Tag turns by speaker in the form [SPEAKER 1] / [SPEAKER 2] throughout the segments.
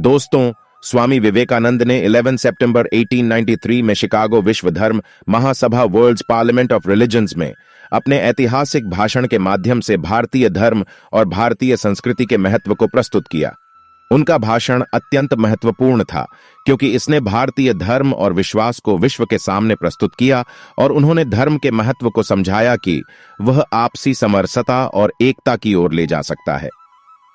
[SPEAKER 1] दोस्तों, स्वामी विवेकानंद ने 11 सितंबर 1893 में शिकागो विश्व धर्म महासभा वर्ल्ड्स पार्लियामेंट ऑफ रिलीजन्स में अपने ऐतिहासिक भाषण के माध्यम से भारतीय धर्म और भारतीय संस्कृति के महत्व को प्रस्तुत किया। उनका भाषण अत्यंत महत्वपूर्ण था क्योंकि इसने भारतीय धर्म और विश्वास को विश्व के सामने प्रस्तुत किया और उन्होंने धर्म के महत्व को समझाया कि वह आपसी समरसता और एकता की ओर ले जा सकता है।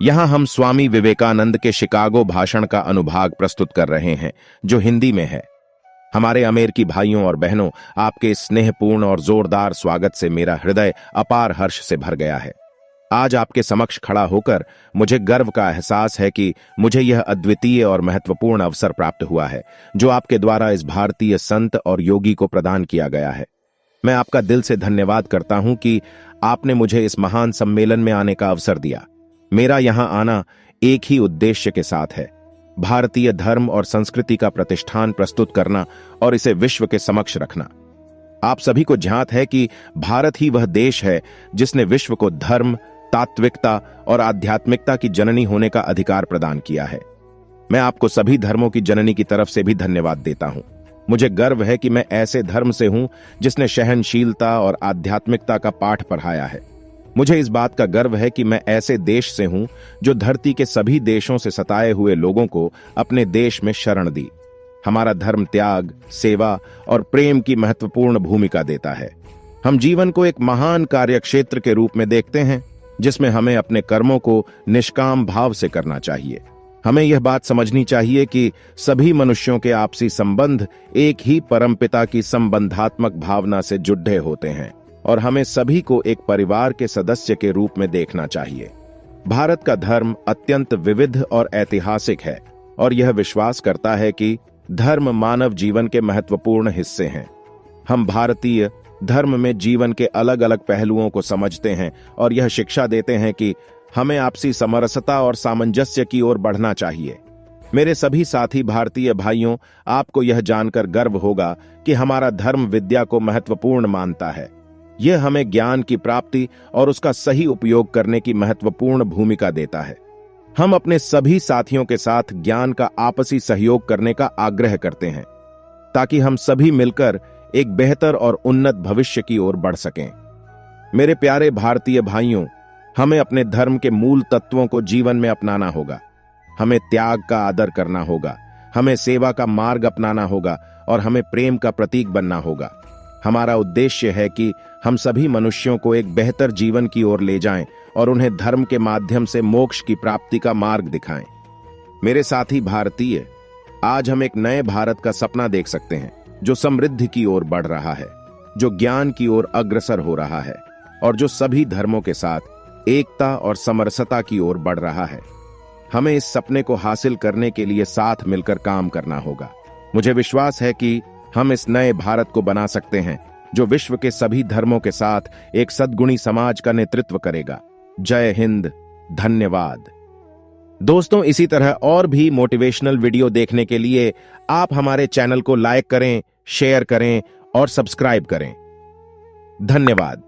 [SPEAKER 1] यहां हम स्वामी विवेकानंद के शिकागो भाषण का अनुभाग प्रस्तुत कर रहे हैं, जो हिंदी में है। हमारे अमेरिकी भाइयों और बहनों, आपके स्नेहपूर्ण और जोरदार स्वागत से मेरा हृदय अपार हर्ष से भर गया है। आज आपके समक्ष खड़ा होकर मुझे गर्व का एहसास है कि मुझे यह अद्वितीय और महत्वपूर्ण अवसर प्राप्त हुआ है, जो आपके द्वारा इस भारतीय संत और योगी को प्रदान किया गया है। मैं आपका दिल से धन्यवाद करता हूं कि आपने मुझे इस महान सम्मेलन में आने का अवसर दिया। मेरा यहां आना एक ही उद्देश्य के साथ है, भारतीय धर्म और संस्कृति का प्रतिष्ठान प्रस्तुत करना और इसे विश्व के समक्ष रखना। आप सभी को ज्ञात है कि भारत ही वह देश है जिसने विश्व को धर्म, तात्विकता और आध्यात्मिकता की जननी होने का अधिकार प्रदान किया है। मैं आपको सभी धर्मों की जननी की तरफ से भी धन्यवाद देता हूं। मुझे गर्व है कि मैं ऐसे धर्म से हूं जिसने सहनशीलता और आध्यात्मिकता का पाठ पढ़ाया है। मुझे इस बात का गर्व है कि मैं ऐसे देश से हूं जो धरती के सभी देशों से सताए हुए लोगों को अपने देश में शरण दी। हमारा धर्म त्याग, सेवा और प्रेम की महत्वपूर्ण भूमिका देता है। हम जीवन को एक महान कार्यक्षेत्र के रूप में देखते हैं, जिसमें हमें अपने कर्मों को निष्काम भाव से करना चाहिए। हमें यह बात समझनी चाहिए कि सभी मनुष्यों के आपसी संबंध एक ही परमपिता की संबंधात्मक भावना से जुड़े होते हैं और हमें सभी को एक परिवार के सदस्य के रूप में देखना चाहिए। भारत का धर्म अत्यंत विविध और ऐतिहासिक है और यह विश्वास करता है कि धर्म मानव जीवन के महत्वपूर्ण हिस्से हैं। हम भारतीय धर्म में जीवन के अलग अलग पहलुओं को समझते हैं और यह शिक्षा देते हैं कि हमें आपसी समरसता और सामंजस्य की ओर बढ़ना चाहिए। मेरे सभी साथी भारतीय भाइयों, आपको यह जानकर गर्व होगा कि हमारा धर्म विद्या को महत्वपूर्ण मानता है। यह हमें ज्ञान की प्राप्ति और उसका सही उपयोग करने की महत्वपूर्ण भूमिका देता है। हम अपने सभी साथियों के साथ ज्ञान का आपसी सहयोग करने का आग्रह करते हैं, ताकि हम सभी मिलकर एक बेहतर और उन्नत भविष्य की ओर बढ़ सकें। मेरे प्यारे भारतीय भाइयों, हमें अपने धर्म के मूल तत्वों को जीवन में अपनाना होगा। हमें त्याग का आदर करना होगा, हमें सेवा का मार्ग अपनाना होगा और हमें प्रेम का प्रतीक बनना होगा। हमारा उद्देश्य है कि हम सभी मनुष्यों को एक बेहतर जीवन की ओर ले जाएं और उन्हें धर्म के माध्यम से मोक्ष की प्राप्ति का मार्ग दिखाएं। मेरे साथी भारतीय, आज हम एक नए भारत का सपना देख सकते हैं, जो समृद्धि की ओर बढ़ रहा है, जो ज्ञान की ओर अग्रसर हो रहा है और जो सभी धर्मों के साथ एकता और समरसता की ओर बढ़ रहा है। हमें इस सपने को हासिल करने के लिए साथ मिलकर काम करना होगा। मुझे विश्वास है कि हम इस नए भारत को बना सकते हैं, जो विश्व के सभी धर्मों के साथ एक सद्गुणी समाज का नेतृत्व करेगा। जय हिंद, धन्यवाद। दोस्तों, इसी तरह और भी मोटिवेशनल वीडियो देखने के लिए आप हमारे चैनल को लाइक करें, शेयर करें और सब्सक्राइब करें। धन्यवाद।